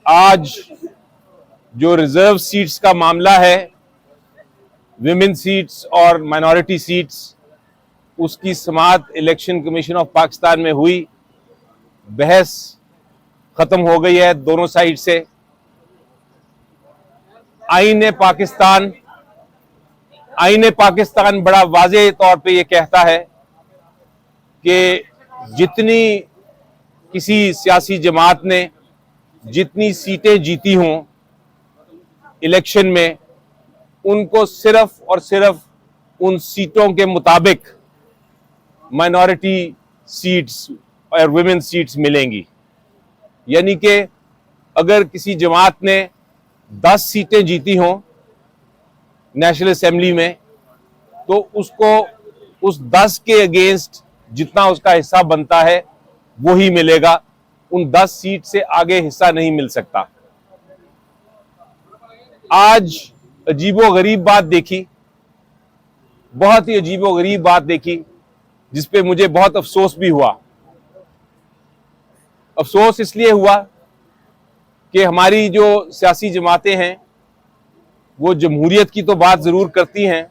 आज जो reserve seats का मामला है, विमेन सीट्स और माइनॉरिटी सीट्स, उसकी समाअत इलेक्शन कमीशन ऑफ पाकिस्तान में हुई। बहस खत्म हो गई है दोनों साइड से। आईन पाकिस्तान बड़ा वाज़ेह तौर पे ये कहता है कि जितनी किसी सियासी जमात ने जितनी सीटें जीती हों इलेक्शन में, उनको सिर्फ और सिर्फ उन सीटों के मुताबिक माइनॉरिटी सीट्स और वुमेन सीट्स मिलेंगी। यानी कि अगर किसी जमात ने 10 सीटें जीती हों नेशनल असेंबली में, तो उसको उस 10 के अगेंस्ट जितना उसका हिस्सा बनता है वो ही मिलेगा। उन 10 सीट से आगे हिस्सा नहीं मिल सकता। आज अजीबोगरीब बात देखी, बहुत ही अजीबोगरीब बात देखी, जिस पे मुझे बहुत अफसोस भी हुआ। अफसोस इसलिए हुआ कि हमारी जो सियासी जमातें हैं वो जमहूरियत की तो बात ज़रूर करती हैं,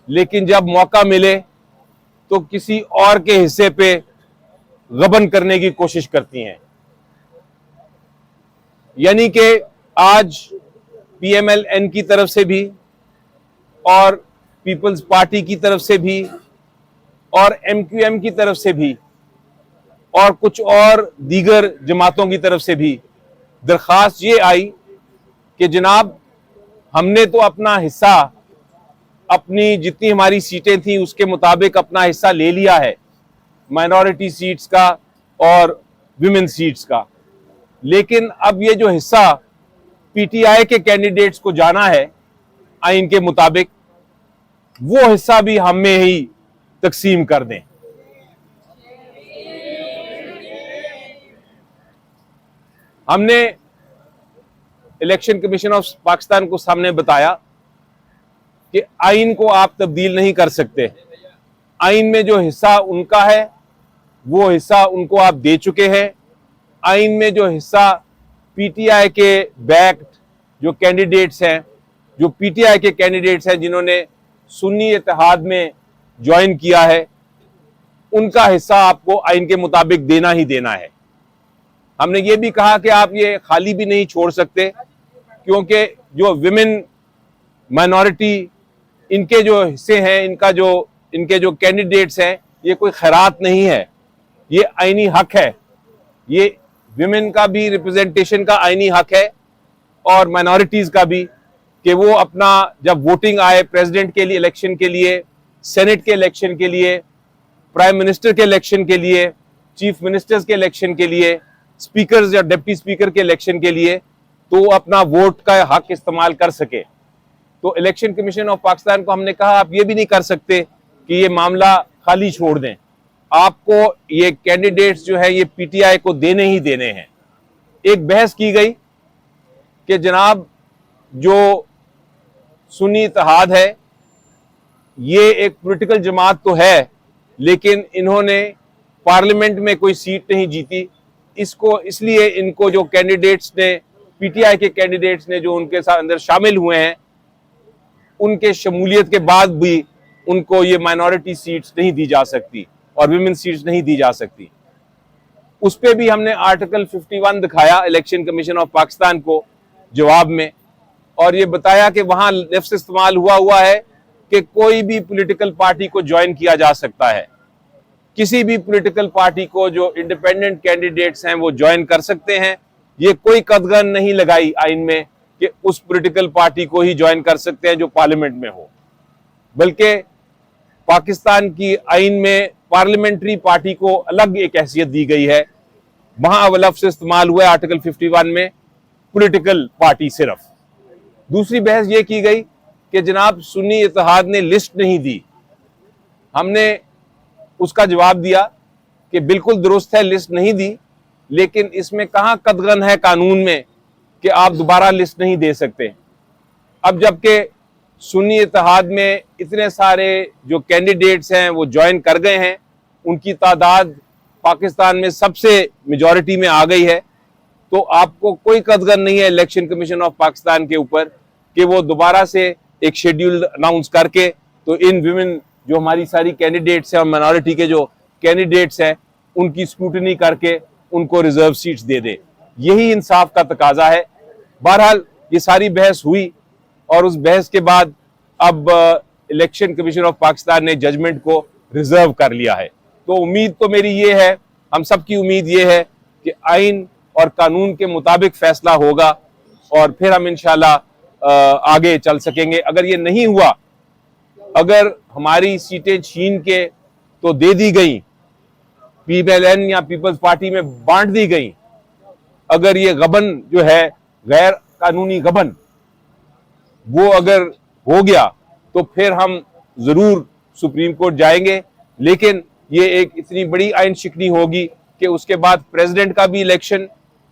लेकिन जब मौका मिले तो किसी और के हिस्से पे गबन करने की कोशिश करती हैं। यानी कि आज पीएमएलएन की तरफ से भी और पीपल्स पार्टी की तरफ से भी और एमक्यूएम की तरफ से भी और कुछ और दीगर जमातों की तरफ से भी दरख्वास्त ये आई कि जनाब, हमने तो अपना हिस्सा, अपनी जितनी हमारी सीटें थी उसके मुताबिक अपना हिस्सा ले लिया है, माइनॉरिटी सीट्स का और विमेन सीट्स का, लेकिन अब ये जो हिस्सा पीटीआई के कैंडिडेट्स को जाना है आइन के मुताबिक, वो हिस्सा भी हमें ही तकसीम कर दें। हमने इलेक्शन कमीशन ऑफ पाकिस्तान को सामने बताया कि आइन को आप तब्दील नहीं कर सकते। आइन में जो हिस्सा उनका है वो हिस्सा उनको आप दे चुके हैं। आइन में जो हिस्सा पीटीआई के बैक्ड जो कैंडिडेट्स हैं, जो पीटीआई के कैंडिडेट्स हैं जिन्होंने सुन्नी इत्तेहाद में ज्वाइन किया है, उनका हिस्सा आपको आइन के मुताबिक देना ही देना है। हमने ये भी कहा कि आप ये खाली भी नहीं छोड़ सकते, क्योंकि जो विमेन माइनॉरिटी, इनके जो हिस्से हैं, इनके जो कैंडिडेट्स हैं, ये कोई खैरात नहीं है, ये आईनी हक है। ये विमेन का भी रिप्रेजेंटेशन का आईनी हक है और माइनॉरिटीज का भी, कि वो अपना जब वोटिंग आए प्रेसिडेंट के लिए इलेक्शन के लिए, सेनेट के इलेक्शन के लिए, प्राइम मिनिस्टर के इलेक्शन के लिए, चीफ मिनिस्टर्स के इलेक्शन के लिए, स्पीकर्स या डिप्टी स्पीकर के इलेक्शन के लिए, तो वो अपना वोट का हक इस्तेमाल कर सके। तो इलेक्शन कमीशन ऑफ पाकिस्तान को हमने कहा आप ये भी नहीं कर सकते कि ये मामला खाली छोड़ दें, आपको ये कैंडिडेट्स जो है ये पीटीआई को देने ही देने हैं। एक बहस की गई कि जनाब, जो सुन्नी इत्तेहाद है ये एक पॉलिटिकल जमात तो है, लेकिन इन्होंने पार्लियामेंट में कोई सीट नहीं जीती, इसको इसलिए इनको जो कैंडिडेट्स ने, पीटीआई के कैंडिडेट्स ने जो उनके साथ अंदर शामिल हुए हैं, उनके शमूलियत के बाद भी उनको ये माइनॉरिटी सीट्स नहीं दी जा सकती और विमेन सीट्स नहीं दी जा सकती। उस पर भी हमने आर्टिकल 51 दिखाया इलेक्शन कमीशन ऑफ पाकिस्तान को जवाब में, और ये बताया कि वहां लफ्ज़ इस्तेमाल हुआ है कि कोई भी पॉलिटिकल पार्टी को ज्वाइन किया जा सकता है। किसी भी पॉलिटिकल पार्टी को जो इंडिपेंडेंट कैंडिडेट्स हैं वो ज्वाइन कर सकते हैं। ये कोई कदगन नहीं लगाई आइन में कि उस पॉलिटिकल पार्टी को ही ज्वाइन कर सकते हैं जो पार्लियामेंट में हो, बल्कि पाकिस्तान की आइन में पार्लियामेंट्री पार्टी को अलग एक हैसियत दी गई है। वहां लफ्ज़ इस्तेमाल हुआ है आर्टिकल 51 में पॉलिटिकल पार्टी सिर्फ। दूसरी बहस ये की गई कि जनाब, सुन्नी इत्तेहाद ने लिस्ट नहीं दी। हमने उसका जवाब दिया कि बिल्कुल दुरुस्त है, लिस्ट नहीं दी, लेकिन इसमें कहाँ कदगन है कानून में कि आप दोबारा लिस्ट नहीं दे सकते। अब जबकि सुन्नी इत्तेहाद में इतने सारे जो कैंडिडेट्स हैं वो ज्वाइन कर गए हैं, उनकी तादाद पाकिस्तान में सबसे मेजॉरिटी में आ गई है, तो आपको कोई कदगन नहीं है इलेक्शन कमीशन ऑफ पाकिस्तान के ऊपर कि वो दोबारा से एक शेड्यूल अनाउंस करके तो इन विमेन जो हमारी सारी कैंडिडेट्स हैं और माइनॉरिटी के जो कैंडिडेट्स हैं उनकी स्क्रूटनी करके उनको रिजर्व सीट्स दे दे। यही इंसाफ का तकाजा है। बहरहाल ये सारी बहस हुई और उस बहस के बाद अब इलेक्शन कमीशन ऑफ पाकिस्तान ने जजमेंट को रिजर्व कर लिया है। तो उम्मीद तो मेरी ये है, हम सब की उम्मीद ये है कि आइन और कानून के मुताबिक फैसला होगा और फिर हम इंशाल्लाह आगे चल सकेंगे। अगर ये नहीं हुआ, अगर हमारी सीटें छीन के तो दे दी गई, PMLN या पीपल्स पार्टी में बांट दी गई, अगर ये गबन जो है गैर कानूनी गबन वो अगर हो गया तो फिर हम जरूर सुप्रीम कोर्ट जाएंगे। लेकिन ये एक इतनी बड़ी आइन शिकनी होगी कि उसके बाद प्रेसिडेंट का भी इलेक्शन,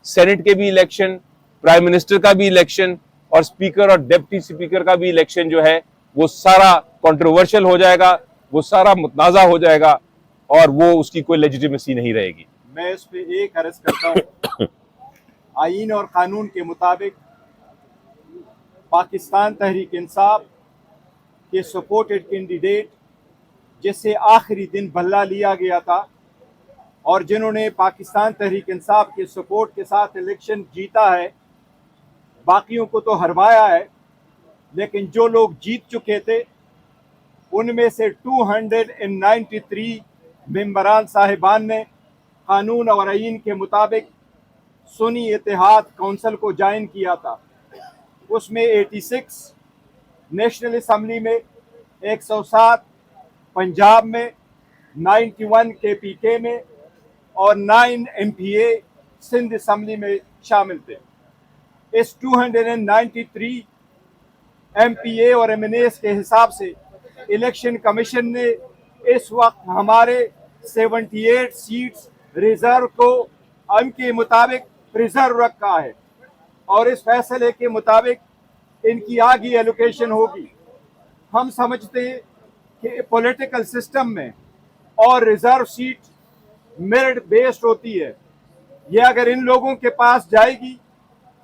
सेनेट के भी इलेक्शन, प्राइम मिनिस्टर का भी इलेक्शन और स्पीकर और डिप्टी स्पीकर का भी इलेक्शन जो है वो सारा कंट्रोवर्शियल हो जाएगा, वो सारा मुतनाज़ा हो जाएगा और वो उसकी कोई लेजिटिमेसी नहीं रहेगी। मैं इस पे एक अर्ज करता हूँ, आईन और कानून के मुताबिक पाकिस्तान तहरीक इंसाफ के सपोर्टेड कैंडिडेट जिससे आखिरी दिन बल्ला लिया गया था और जिन्होंने पाकिस्तान तहरीक इंसाफ के सपोर्ट के साथ इलेक्शन जीता है, बाकियों को तो हरवाया है, लेकिन जो लोग जीत चुके थे उनमें से 293 मेंबरान साहिबान ने कानून और आईन के मुताबिक सुन्नी इत्तेहाद काउंसिल को ज्वाइन किया था। उसमें 86 नेशनल असम्बली में, 107 पंजाब में, 91 KPK में और 9 MPA सिंध असम्बली में शामिल थे। इस 293 MPA और MNAs के हिसाब से इलेक्शन कमीशन ने इस वक्त हमारे 78 सीट्स रिजर्व को उनके मुताबिक रिजर्व रखा है और इस फैसले के मुताबिक इनकी आगे एलोकेशन होगी। हम समझते हैं कि पॉलिटिकल सिस्टम में और रिजर्व सीट मेरिट बेस्ड होती है। ये अगर इन लोगों के पास जाएगी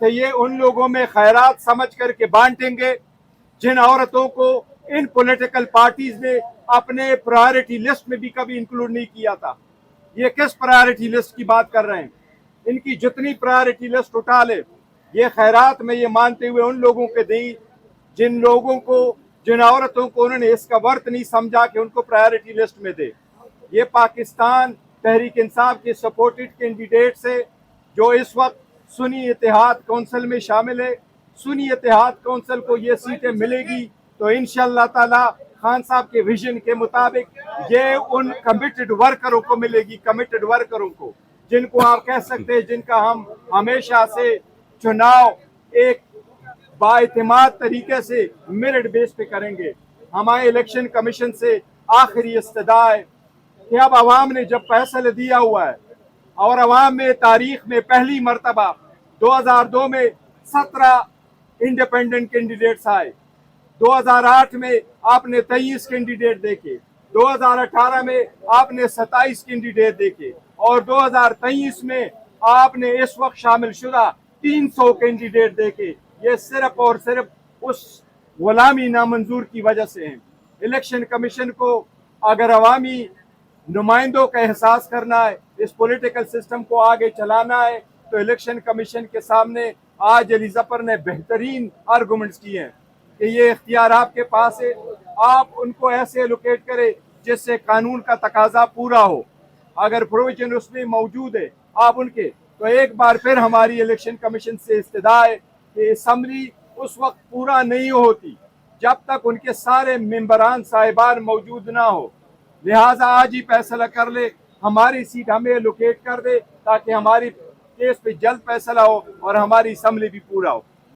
तो ये उन लोगों में खैरात समझ करके बांटेंगे जिन औरतों को इन पॉलिटिकल पार्टीज ने अपने प्रायोरिटी लिस्ट में भी कभी इंक्लूड नहीं किया था। ये किस प्रायोरिटी लिस्ट की बात कर रहे हैं? इनकी जितनी प्रायोरिटी लिस्ट उठा ले, ये खैरात में ये मानते हुए उन लोगों के दी जिन लोगों को, जिन औरतों को उन्होंने इसका वर्थ नहीं समझा कि उनको प्रायोरिटी लिस्ट में दे। ये पाकिस्तान तहरीक इंसाफ के सपोर्टेड कैंडिडेट से जो इस वक्त सुन्नी इत्तेहाद काउंसिल में शामिल है, सुन्नी इत्तेहाद काउंसिल को ये सीटें मिलेगी तो इंशाअल्लाह ताला खान साहब के विजन के मुताबिक ये उन कमिटेड वर्करों को मिलेगी, कमिटेड वर्करों को, जिनको आप कह सकते हैं जिनका हम हमेशा से चुनाव एक बाइतिमाद तरीके से मेरिट बेस पे करेंगे। हमारे इलेक्शन कमीशन से आखिरी इस्तदा है कि अब अवाम ने जब फैसला दिया हुआ है और अवाम में तारीख में पहली मरतबा 2002 में 17 इंडिपेंडेंट कैंडिडेट्स आए, 2008 में आपने 23 कैंडिडेट देखे, 2018 में आपने 27 कैंडिडेट देखे और 2023 में आपने इस वक्त शामिल शुदा 300 कैंडिडेट देखे। ये सिर्फ और सिर्फ उस गुलामी नामंजूर की वजह से है। इलेक्शन कमीशन को अगर अवामी नुमाइंदों का एहसास करना है, इस पॉलिटिकल सिस्टम को आगे चलाना है, तो इलेक्शन कमीशन के सामने आज अली जफर ने बेहतरीन आर्गूमेंट्स किए हैं कि ये इख्तियार आपके पास है, आप उनको ऐसे एलोकेट करें जिससे कानून का तकाजा पूरा हो। अगर प्रोविजन उसमें मौजूद है आप उनके, तो एक बार फिर हमारी इलेक्शन कमीशन से इस्तदा है कि असम्बली उस वक्त पूरा नहीं होती जब तक उनके सारे मेंबरान साहिबान मौजूद ना हो। लिहाजा आज ही फैसला कर ले, हमारी सीट हमें एलोकेट कर दे ताकि हमारी केस पे जल्द फैसला हो और हमारी असम्बली भी पूरा हो।